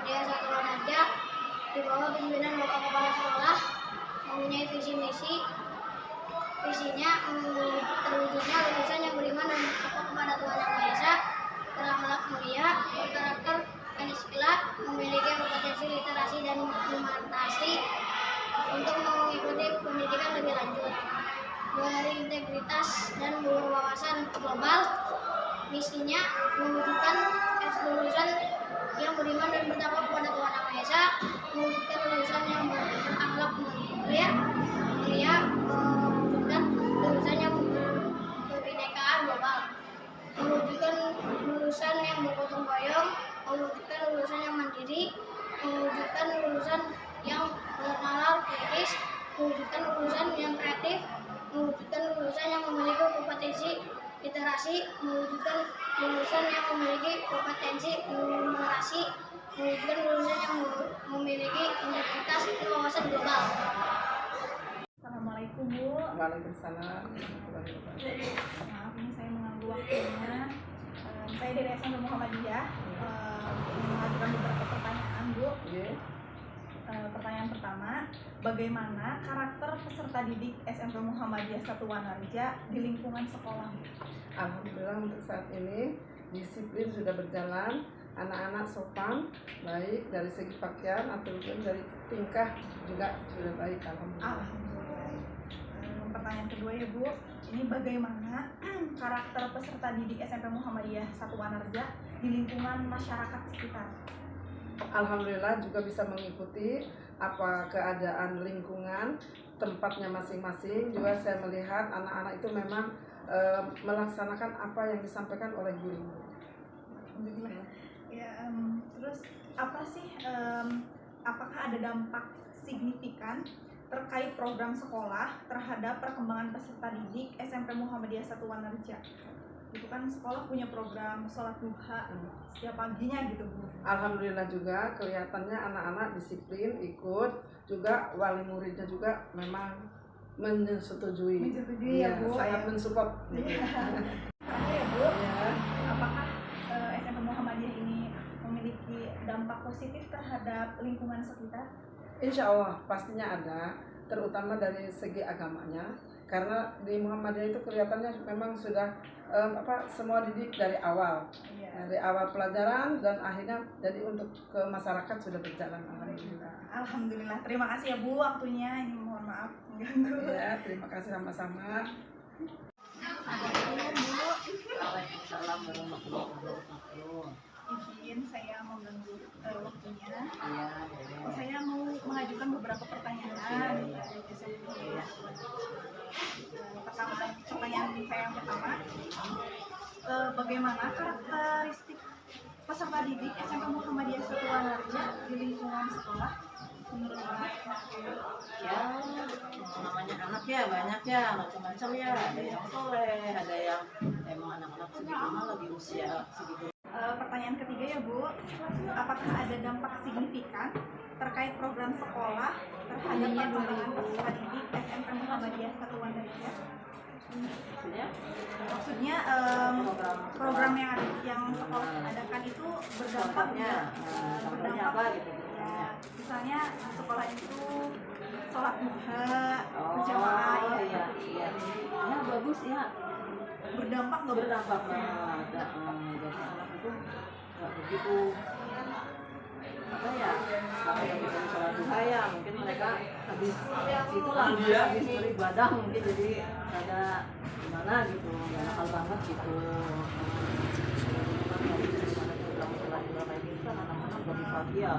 Muhammadiyah Satu Wanarja di bawah pimpinan Bapak Kepala Sekolah mempunyai visi misi. Visinya terwujudnya lulusan yang beriman dan bertakwa kepada Tuhan Yang Maha Esa, berakhlak mulia, berkarakter pancasila, memiliki kompetensi literasi dan humanitasi untuk mengikuti pendidikan lebih lanjut, berintegritas dan berwawasan global. Misinya mewujudkan lulusan yang beriman dan bertakwa kepada Tuhan Yang Maha Esa, mewujudkan lulusan yang berakhlak mulia, mewujudkan lulusan yang berkebinekaan global, mewujudkan lulusan yang bergotong royong, mewujudkan lulusan yang mandiri, mewujudkan lulusan yang bernalar kritis, mewujudkan lulusan yang kreatif, mewujudkan lulusan yang memiliki kompetensi literasi, mewujudkan lulusan yang memiliki kompetensi numerasi, mewujudkan lulusan yang memiliki integritas dan wawasan global. Assalamualaikum Bu. Waalaikumsalam. Maaf ini saya mengganggu waktunya. Saya dari SMP Muhammadiyah mengajukan beberapa pertanyaan Bu. Pertanyaan pertama, bagaimana karakter peserta didik SMP Muhammadiyah Satu Wanarja di lingkungan sekolah? Alhamdulillah untuk saat ini disiplin sudah berjalan, anak-anak sopan, baik dari segi pakaian ataupun dari tingkah juga sudah baik. Alhamdulillah. Pertanyaan kedua ya Bu, ini bagaimana karakter peserta didik SMP Muhammadiyah Satu Wanarja di lingkungan masyarakat sekitar? Alhamdulillah juga bisa mengikuti apa keadaan lingkungan tempatnya masing-masing. Juga saya melihat anak-anak itu memang melaksanakan apa yang disampaikan oleh guru. Alhamdulillah. Ya, terus apa sih? Apakah ada dampak signifikan terkait program sekolah terhadap perkembangan peserta didik SMP Muhammadiyah Satu Wanarja? Itu kan sekolah punya program sholat duha setiap paginya gitu Bu. Alhamdulillah juga kelihatannya anak-anak disiplin ikut, juga wali muridnya juga memang menyetujui. Ya Bu. Sangat mensupport. Terakhir ya Bu, apakah SMP Muhammadiyah ini memiliki dampak positif terhadap lingkungan sekitar? Insya Allah pastinya ada, terutama dari segi agamanya. Karena di Muhammadiyah itu kelihatannya memang sudah semua didik dari awal, dari awal pelajaran dan akhirnya jadi untuk ke masyarakat sudah berjalan. Alhamdulillah. Alhamdulillah. Terima kasih ya Bu waktunya. Ini mohon maaf mengganggu. Ya, terima kasih sama-sama. Waalaikumsalam warahmatullahi wabarakatuh. Izin saya mengganggu waktunya. Iya, Saya mau mengajukan beberapa pertanyaan. Pertanyaan saya yang pertama, bagaimana karakteristik peserta didik SMP Muhammadiyah Satu Wanarja di lingkungan sekolah menurut Bapak? ya namanya anak ya banyak ya macam-macam ya, ada yang soleh, ada yang emang anak-anak segitu mah lagi usia segitu. Pertanyaan ketiga ya Bu, apakah ada dampak signifikan terkait program sekolah terhadap perkembangan peserta didik SMP Muhammadiyah Satu Wanarja? Maksudnya program yang sekolah adakan itu berdampak Contohnya apa gitu? Ya, misalnya sekolah itu sholat duha berjamaah iya. Ya bagus ya. Berdampak nggak? Berdampak banget. Jadi anak itu nggak begitu apa ya, kayak kita sholat duha ya, mungkin mereka habis itulah habis beribadah mungkin jadi ada gimana gitu, nggak nakal banget gitu. Kan anak-anak bagi pagi ya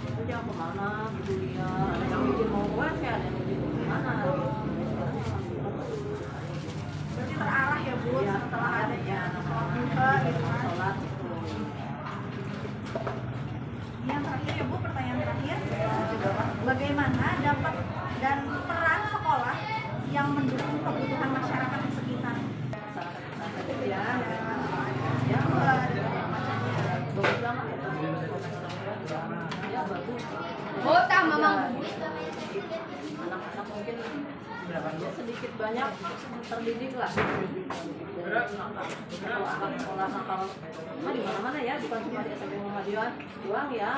itu jangan kemana gitu ya, ada yang bikin mau keluar ya, ada yang bikin kemana gitu. Berarti terarah ya Bu, Ya, setelah adanya sholat duha gitu kan. Sholat gitu. Yang terakhir ya Bu, pertanyaan terakhir, bagaimana dampak dan peran sekolah yang mendukung kebutuhan masyarakat di sekitar? Ya bagus banget ya, bagus. Memang anak-anak mungkin ya sedikit banyak terdidik lah, dari Kalau anak sekolah nakal di mana-mana ya, bukan cuma di SMP Muhammadiyah doang ya,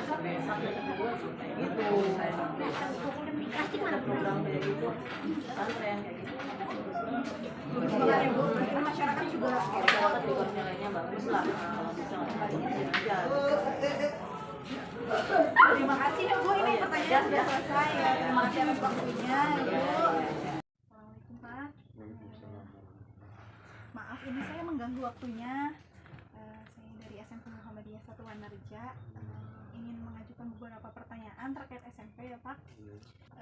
sampai SMP 2 kayak gitu. Pasti mana Program kayak gitu, pesantren kayak gitu. Masyarakat juga Masyarakat juga nilainya bagus lah, kalau bisa ngelakuin aja. terima kasih ya Bu, ini pertanyaan sudah selesai ya. Terima kasih atas waktunya Bu. Assalamualaikum Pak. Maaf ini saya mengganggu waktunya. Saya dari SMP Muhammadiyah 1 Wanarja ingin mengajukan beberapa pertanyaan terkait SMP ya Pak.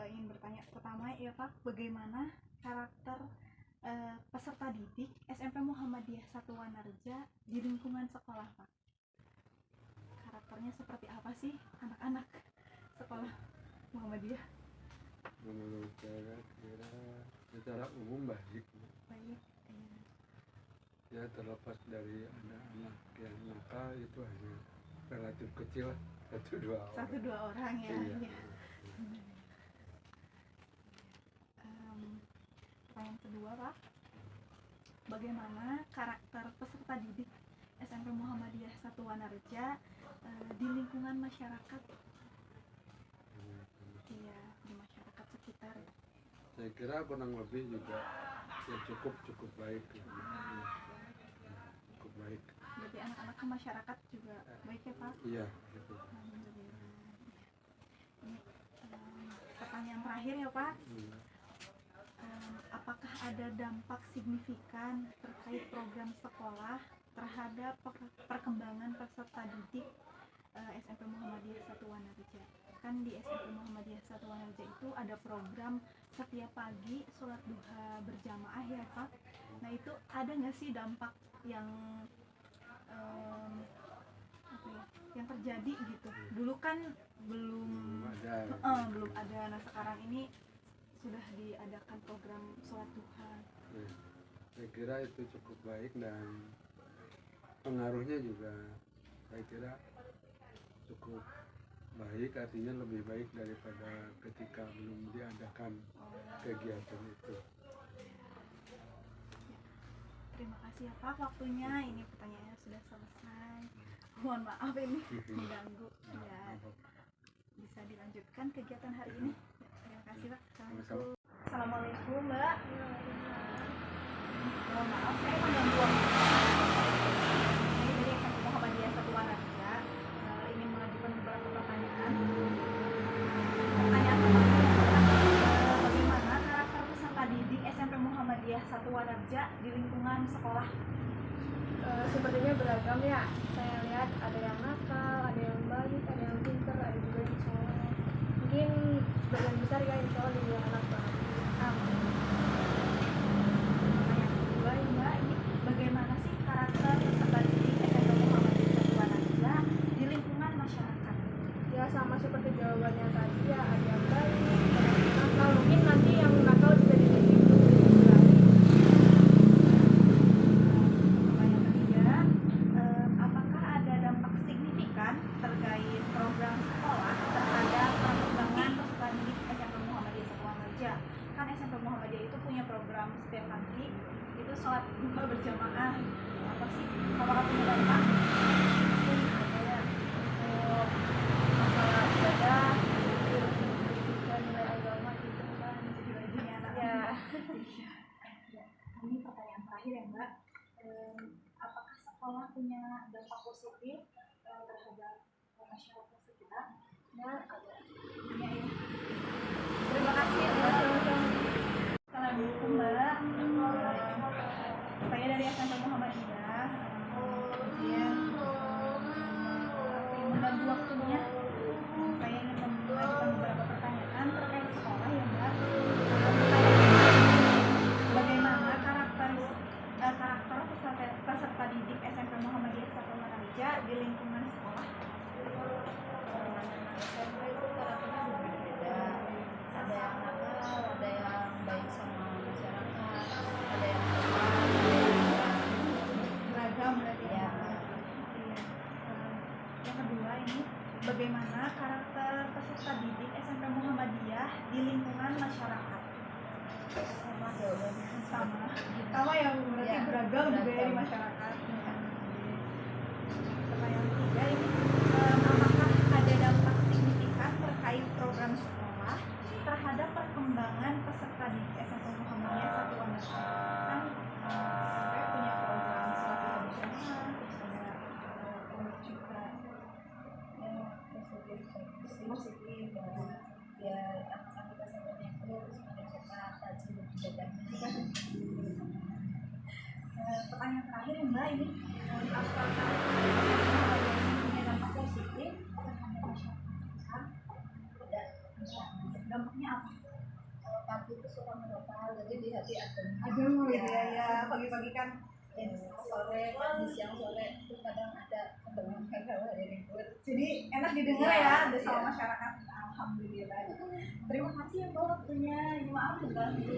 Ingin bertanya pertama ya Pak, bagaimana karakter peserta didik SMP Muhammadiyah 1 Wanarja di lingkungan sekolah Pak? Karakternya seperti apa sih anak-anak sekolah Muhammadiyah? Menurut saya kira secara umum baik, Baik. ya terlepas dari anak-anak yang nakal itu hanya relatif kecil, 1-2 orang. 1-2 orang ya. Iya. Iya. Pertanyaan kedua Pak, bagaimana karakter peserta didik SMP Muhammadiyah 1 Wanarja di lingkungan masyarakat? Iya, di masyarakat sekitar ya. Saya kira kurang lebih juga ya cukup baik, ya. Cukup baik. Jadi anak-anak ke masyarakat juga baik ya Pak? Iya, gitu. Alhamdulillah. Ini pertanyaan terakhir ya Pak. Apakah ada dampak signifikan terkait program sekolah terhadap perkembangan peserta didik SMP Muhammadiyah 1 Wanarja? Kan di SMP Muhammadiyah 1 Wanarja itu ada program setiap pagi sholat duha berjamaah ya Pak. Nah itu ada nggak sih dampak yang yang terjadi gitu? Dulu kan belum ada. Nah sekarang ini sudah diadakan program sholat duha. Ya, saya kira itu cukup baik dan pengaruhnya juga saya kira cukup baik, artinya lebih baik daripada ketika belum diadakan kegiatan itu. Terima kasih ya Pak waktunya. Ini pertanyaannya sudah selesai. Mohon maaf ini mengganggu. Ya, bisa dilanjutkan kegiatan hari ini. Terima kasih Pak. Sama-sama. Assalamualaikum Mbak. Mohon maaf saya mengganggu waktu. Saya dari SMP Muhammadiyah 1 Wanarja ingin mengajukan beberapa pertanyaan. Pertanyaan pertama, bagaimana karakter peserta didik SMP Muhammadiyah 1 Wanarja di lingkungan sekolah? Sepertinya beragam ya. Saya lihat ada yang nakal, ada yang baik, ada yang pintar, ada juga yang soleh. Mungkin sebagian besar ya insya Allah juga anak baik. Pertanyaan kedua ya Mbak, ini bagaimana sih karakter peserta didik SMP Muhammadiyah 1 Wanarja di lingkungan masyarakat? Ya sama seperti jawabannya tadi ya, ada yang baik, ada yang nakal. Mungkin nanti yang nakal bisa dididik lebih baik. Pertanyaan ketiga, apakah ada dampak signifikan terkait program sekolah terhadap perkembangan peserta didik SMP Muhammadiyah 1 Wanarja? Kan SMP Muhammadiyah itu punya program setiap pagi itu sholat duha berjamaah. Apa sih? Apakah punya dampak? Mungkin ada ya masalah ibadah, pendidikan nilai agama gitu kan, jadi rajinnya anak-anak. Iya. Ya. Ini pertanyaan terakhir ya Mbak. Apakah sekolah punya dampak positif terhadap masyarakat sekitar? Ya, ada. Punya ya. Terima kasih Mbak. Assalamualaikum Mbak. Saya dari SMP Muhammadiyah. Kemudian mengganggu waktunya. Saya ingin mengajukan beberapa pertanyaan terkait sekolah ya Mbak. Bagaimana karakter peserta didik SMP Muhammadiyah 1 Wanarja di lingkungan sekolah? SMP itu karakternya berbeda-beda. Ada yang nakal, ada yang baik sama masyarakat, ada yang Beragam berarti ya. Ya. Iya. Yang kedua ini bagaimana karakter peserta didik SMP Muhammadiyah di lingkungan masyarakat? sama yang berarti beragam budaya di masyarakat. Pertanyaan ketiga ini, apakah ada dampak signifikan terkait program sekolah terhadap perkembangan peserta didik SMP Muhammadiyah Satuan Nasional? Kan SMP punya program sholat nasional, terus ada juga positif dan ya apakah kita sadarnya terus pada kita kaji lebih banyak. Pertanyaan terakhir Mbak ini, apakah punya dampak positif terhadap masyarakat? Tidak. Dampaknya apa? Kalau pagi itu suka merokok, jadi di hati adem. Aduh ya pagi-pagi kan Sore, pagi, siang, sore itu kadang ada kedengaran kalau hari libur. jadi enak didengar ya bersama masyarakat. Alhamdulillah. Terima kasih ya Mbak waktunya. Maaf mengganggu.